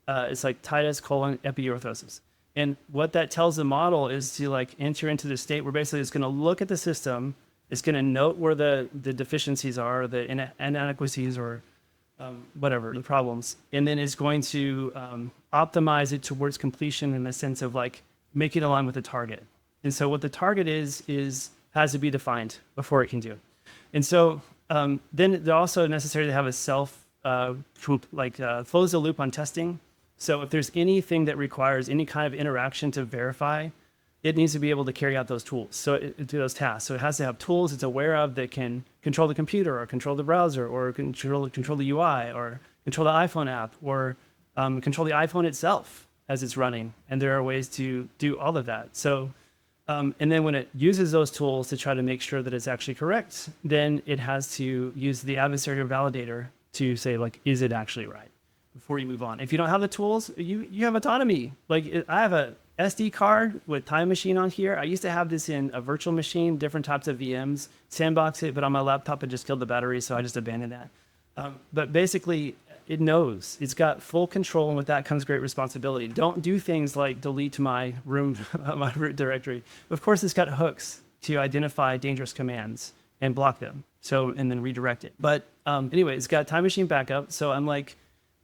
It's like Titus : epiorthosis. And what that tells the model is to like enter into the state where basically it's going to look at the system, it's going to note where the deficiencies are, the inadequacies or whatever, the problems. And then it's going to optimize it towards completion in the sense of like make it align with the target. And so what the target is has to be defined before it can do it. And so then they're also necessary to have a close the loop on testing. So if there's anything that requires any kind of interaction to verify, it needs to be able to carry out those tools, so do those tasks. So it has to have tools it's aware of that can control the computer or control the browser or control the UI or control the iPhone app or control the iPhone itself. as it's running. And there are ways to do all of that. So, and then when it uses those tools to try to make sure that it's actually correct, then it has to use the adversarial validator to say, like, is it actually right before you move on? If you don't have the tools, you have autonomy. Like, I have a SD card with Time Machine on here. I used to have this in a virtual machine, different types of VMs, sandbox it, but on my laptop, it just killed the battery, so I just abandoned that. But basically, it knows. It's got full control, and with that comes great responsibility. Don't do things like delete my root directory. Of course, it's got hooks to identify dangerous commands and block them, and then redirect it. But anyway, it's got Time Machine backup, so I'm like,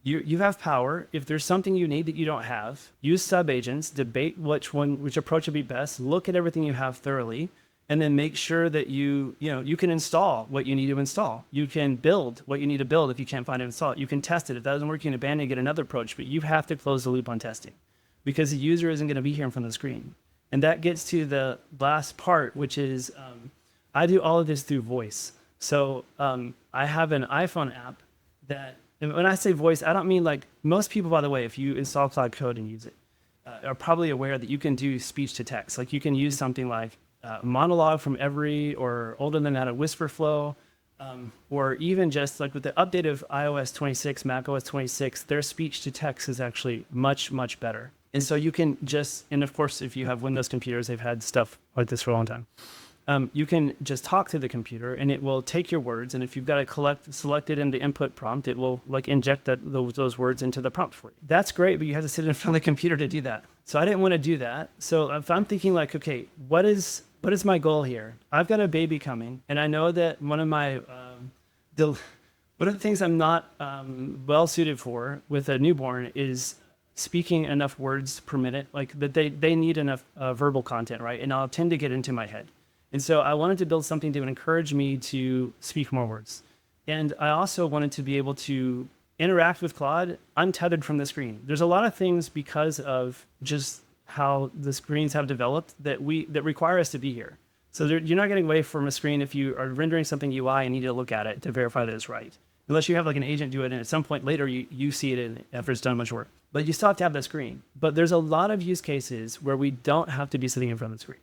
you have power. If there's something you need that you don't have, use sub-agents, debate which approach would be best, look at everything you have thoroughly, and then make sure that you can install what you need to install. You can build what you need to build if you can't find it, install it. You can test it. If that doesn't work, you can abandon and get another approach, but you have to close the loop on testing because the user isn't going to be here in front of the screen. And that gets to the last part, which is I do all of this through voice. So I have an iPhone app that, and when I say voice, I don't mean like most people, by the way, if you install Cloud Code and use it, are probably aware that you can do speech to text. Like you can use something like monologue from Every, or older than that, a Whisper Flow, or even just like with the update of iOS 26, macOS 26, their speech to text is actually much, much better. And so you can just, and of course, if you have Windows computers, they've had stuff like this for a long time. You can just talk to the computer and it will take your words. And if you've got it selected in the input prompt, it will like inject those words into the prompt for you. That's great, but you have to sit in front of the computer to do that. So I didn't want to do that. So if I'm thinking like, okay, what is my goal here? I've got a baby coming, and I know that one of the things I'm not well suited for with a newborn is speaking enough words per minute. Like that they need enough verbal content, right? And I'll tend to get into my head. And so I wanted to build something that would encourage me to speak more words. And I also wanted to be able to interact with Claude untethered from the screen. There's a lot of things because of just how the screens have developed that require us to be here. So you're not getting away from a screen if you are rendering something UI and need to look at it to verify that it's right. Unless you have like an agent do it, and at some point later you see it after it's done much work. But you still have to have that screen. But there's a lot of use cases where we don't have to be sitting in front of the screen.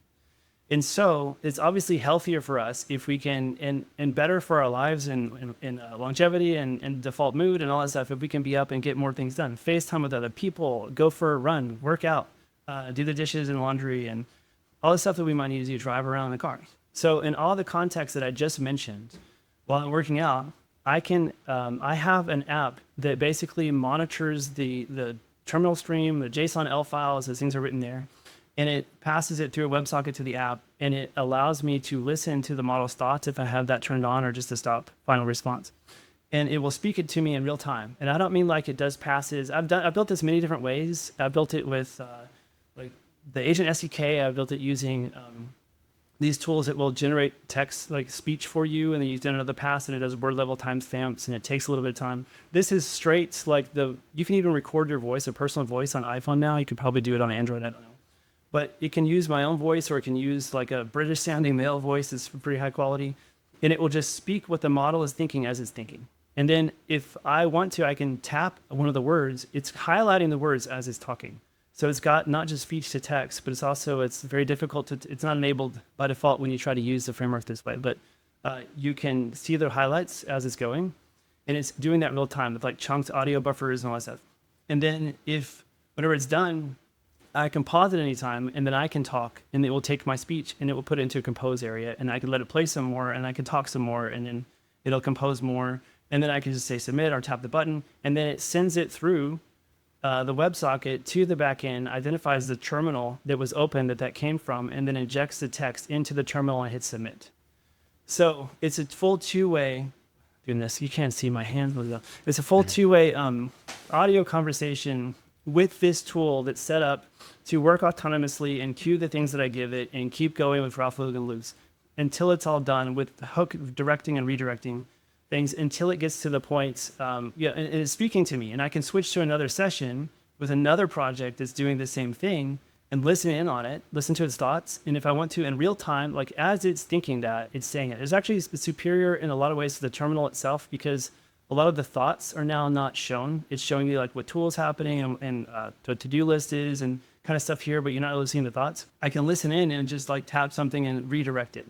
And so it's obviously healthier for us if we can, and better for our lives and longevity and default mood and all that stuff, if we can be up and get more things done. FaceTime with other people, go for a run, work out, do the dishes and laundry, and all the stuff that we might need to do, drive around in the car. So in all the contexts that I just mentioned, while I'm working out, I have an app that basically monitors the terminal stream, the JSON L files, as things are written there, and it passes it through a WebSocket to the app, and it allows me to listen to the model's thoughts if I have that turned on, or just to stop final response. And it will speak it to me in real time. And I don't mean like it does passes. I've built this many different ways. I built it with like the Agent SDK. I built it using these tools that will generate text, like speech for you, and then you've done another pass, and it does word level timestamps, and it takes a little bit of time. This is straight, like you can even record your voice, a personal voice on iPhone now. You could probably do it on Android, I don't know. But it can use my own voice, or it can use like a British sounding male voice. It's pretty high quality. And it will just speak what the model is thinking as it's thinking. And then if I want to, I can tap one of the words. It's highlighting the words as it's talking. So it's got not just speech to text, but it's very difficult it's not enabled by default when you try to use the framework this way. But you can see the highlights as it's going. And it's doing that real time with like chunks, audio buffers, and all that stuff. And then whenever it's done, I can pause at any time, and then I can talk, and it will take my speech and it will put it into a compose area, and I can let it play some more, and I can talk some more, and then it'll compose more, and then I can just say submit or tap the button, and then it sends it through the WebSocket to the backend, identifies the terminal that was open that came from, and then injects the text into the terminal and hits submit. So it's a full two-way. Goodness, you can't see my hands. It's a full two-way audio conversation with this tool that's set up to work autonomously and queue the things that I give it and keep going with Ralph Logan loops until it's all done, with the hook directing and redirecting things until it gets to the point, and it's speaking to me. And I can switch to another session with another project that's doing the same thing and listen in on it, listen to its thoughts. And if I want to, in real time, like as it's thinking that, it's saying it. It's actually superior in a lot of ways to the terminal itself, because a lot of the thoughts are now not shown. It's showing you like what tool is happening and what to-do list is and kind of stuff here, but you're not really seeing the thoughts. I can listen in and just like tap something and redirect it.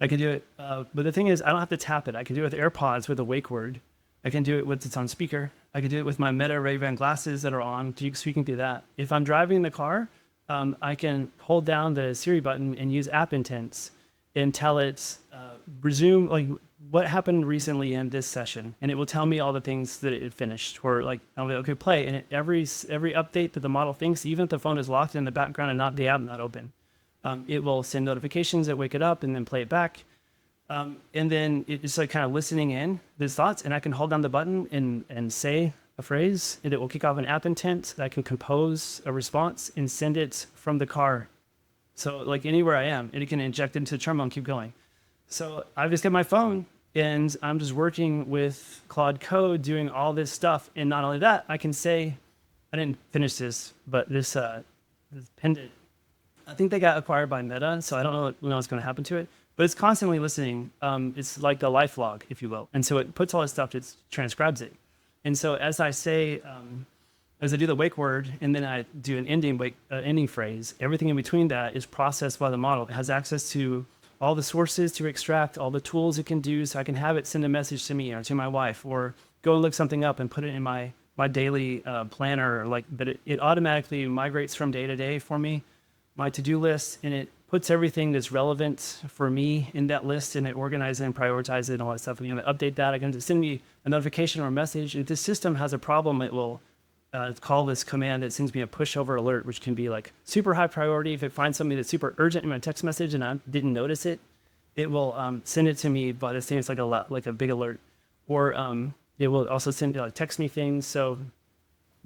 I can do it, but the thing is, I don't have to tap it. I can do it with AirPods with a wake word. I can do it with it's on speaker. I can do it with my Meta Ray-Ban glasses that are on, speaking through that. If I'm driving the car, I can hold down the Siri button and use app intents and tell it, resume, like what happened recently in this session. And it will tell me all the things that it finished, or like, I'll be, okay, play. And every update that the model thinks, even if the phone is locked in the background and not the app not open, it will send notifications that wake it up and then play it back. And then it's like kind of listening in these thoughts, and I can hold down the button and say a phrase, and it will kick off an app intent that I can compose a response and send it from the car. So like anywhere I am, and it can inject into the terminal and keep going. So I've just got my phone and I'm just working with Claude Code doing all this stuff. And not only that, I can say, I didn't finish this, but this pendant, I think they got acquired by Meta, so I don't know what's going to happen to it. But it's constantly listening. It's like the life log, if you will. And so it puts all this stuff, it transcribes it. And so as I say, as I do the wake word, and then I do an ending phrase, everything in between that is processed by the model. It has access to all the sources to extract, all the tools it can do, so I can have it send a message to me or to my wife, or go and look something up and put it in my daily planner. But it automatically migrates from day to day for me, my to-do list, and it puts everything that's relevant for me in that list, and it organizes and prioritizes it and all that stuff. And you update that. I can just send me a notification or a message. If this system has a problem, it will call this command that sends me a pushover alert, which can be like super high priority. If it finds something that's super urgent in my text message and I didn't notice it, it will send it to me, but it's saying it's like a big alert. Or it will also text me things. So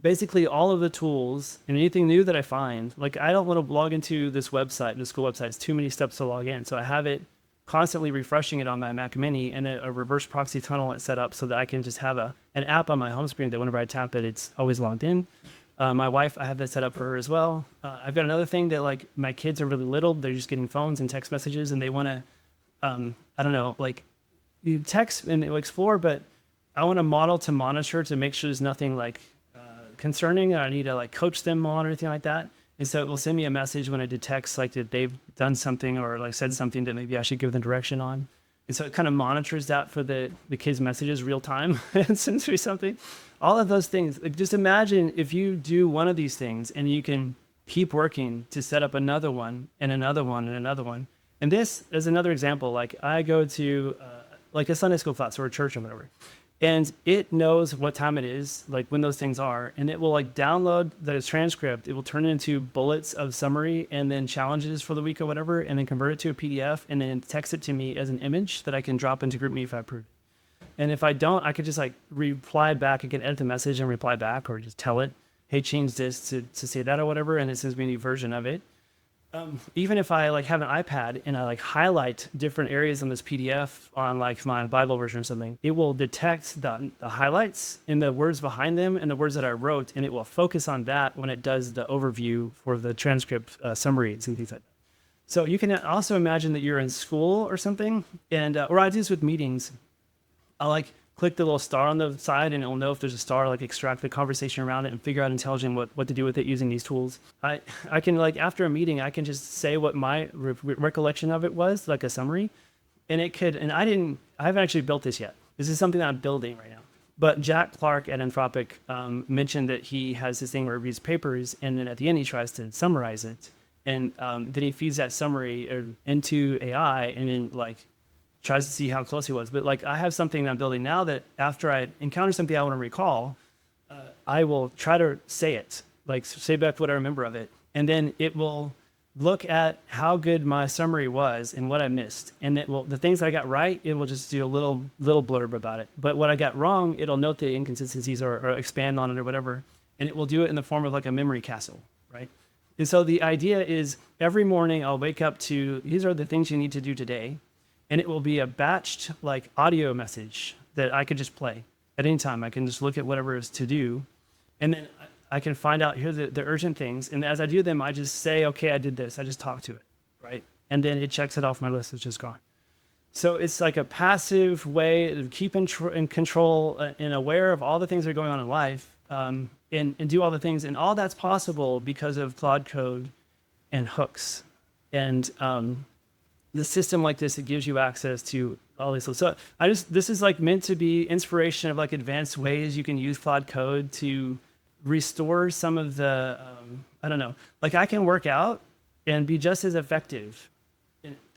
basically all of the tools and anything new that I find, like I don't want to log into this website, the school website. It's too many steps to log in. So I have it constantly refreshing it on my Mac Mini, and a reverse proxy tunnel it's set up so that I can just have an app on my home screen that whenever I tap it, it's always logged in. My wife, I have that set up for her as well. I've got another thing that like my kids are really little. They're just getting phones and text messages, and they want to, I don't know, like you text and explore, but I want a model to monitor to make sure there's nothing like concerning. I need to like coach them on or anything like that. And so it will send me a message when it detects like that they've done something or like said something that maybe I should give them direction on. And so it kind of monitors that for the kids' messages real time and sends me something. All of those things. Like just imagine if you do one of these things and you can keep working to set up another one and another one and another one. And this is another example. Like I go to like a Sunday school class or a church or whatever. And it knows what time it is, like when those things are, and it will like download the transcript. It will turn it into bullets of summary and then challenges for the week or whatever, and then convert it to a PDF and then text it to me as an image that I can drop into GroupMe if I approve. And if I don't, I could just like reply back. I can edit the message and reply back, or just tell it, hey, change this to say that or whatever, and it sends me a new version of it. Even if I like have an iPad and I like highlight different areas in this PDF on like my Bible version or something, it will detect the highlights and the words behind them and the words that I wrote, and it will focus on that when it does the overview for the transcript summaries and things like that. So you can also imagine that you're in school or something, and or I do this with meetings. I like click the little star on the side, and it'll know if there's a star, like extract the conversation around it and figure out intelligently what to do with it using these tools. I can like after a meeting, I can just say what my recollection of it was, like a summary, and it could, and I haven't actually built this yet. This is something that I'm building right now. But Jack Clark at Anthropic mentioned that he has this thing where he reads papers, and then at the end he tries to summarize it, and then he feeds that summary into AI, and then like tries to see how close he was. But like I have something that I'm building now that after I encounter something I want to recall, I will try to say it, like say back what I remember of it. And then it will look at how good my summary was and what I missed. And it will, the things I got right, it will just do a little blurb about it. But what I got wrong, it'll note the inconsistencies or expand on it or whatever. And it will do it in the form of like a memory castle, right? And so the idea is every morning I'll wake up to, these are the things you need to do today. And it will be a batched like audio message that I could just play at any time. I can just look at whatever is to do. And then I can find out here the urgent things. And as I do them, I just say, okay, I did this. I just talk to it, right? And then it checks it off my list. It's just gone. So it's like a passive way to keep in control and aware of all the things that are going on in life, and do all the things. And all that's possible because of Claude Code and hooks. And the system like this, it gives you access to all these. So this is like meant to be inspiration of like advanced ways you can use Claude Code to restore some of the, I don't know, like I can work out and be just as effective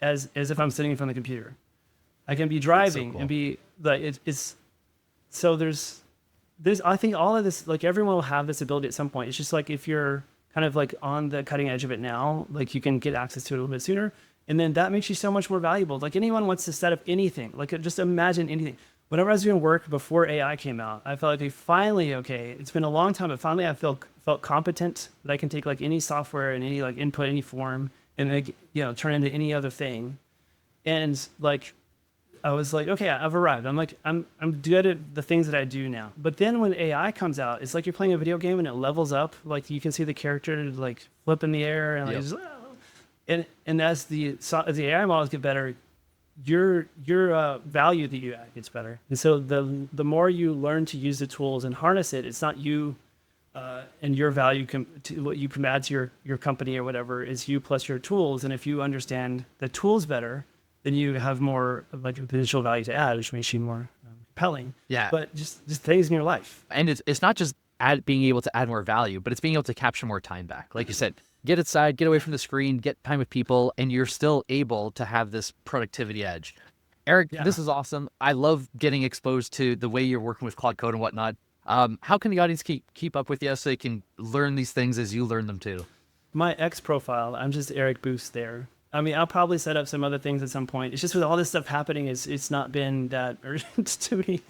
as if I'm sitting in front of the computer. I can be driving and be like, it's, so there's, I think all of this, like everyone will have this ability at some point. It's just like, if you're kind of like on the cutting edge of it now, like you can get access to it a little bit sooner. And then that makes you so much more valuable. Like anyone wants to set up anything, like just imagine anything. Whenever I was doing work before AI came out, I felt like finally, okay, it's been a long time, but finally I felt competent that I can take like any software and any like input, any form, and like, you know, turn into any other thing. And like, I was like, okay, I've arrived. I'm like, I'm good at the things that I do now. But then when AI comes out, it's like you're playing a video game and it levels up. Like you can see the character like flip in the air and like, just, and as the AI models get better, your value that you add gets better. And so the more you learn to use the tools and harness it, it's not you and your value to what you can add to your company or whatever, is you plus your tools. And if you understand the tools better, then you have more of like a potential value to add, which makes you more compelling. Yeah. But just things in your life. And it's not just being able to add more value, but it's being able to capture more time back. Like you said, get outside, get away from the screen, get time with people, and you're still able to have this productivity edge. Eric, This is awesome. I love getting exposed to the way you're working with Claude Code and whatnot. How can the audience keep up with you so they can learn these things as you learn them too? My X profile, I'm just Eric Buess there. I mean, I'll probably set up some other things at some point. It's just with all this stuff happening, it's not been that urgent to me.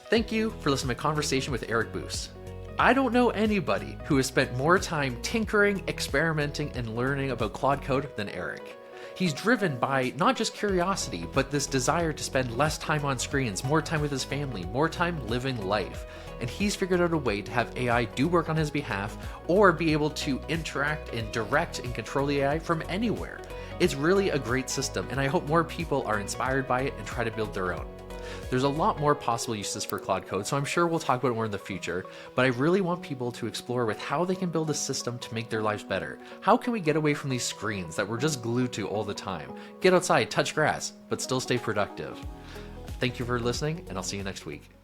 Thank you for listening to my conversation with Eric Buess. I don't know anybody who has spent more time tinkering, experimenting, and learning about Claude Code than Eric. He's driven by not just curiosity, but this desire to spend less time on screens, more time with his family, more time living life. And he's figured out a way to have AI do work on his behalf, or be able to interact and direct and control the AI from anywhere. It's really a great system, and I hope more people are inspired by it and try to build their own. There's a lot more possible uses for Claude Code, so I'm sure we'll talk about it more in the future, but I really want people to explore with how they can build a system to make their lives better. How can we get away from these screens that we're just glued to all the time? Get outside, touch grass, but still stay productive. Thank you for listening, and I'll see you next week.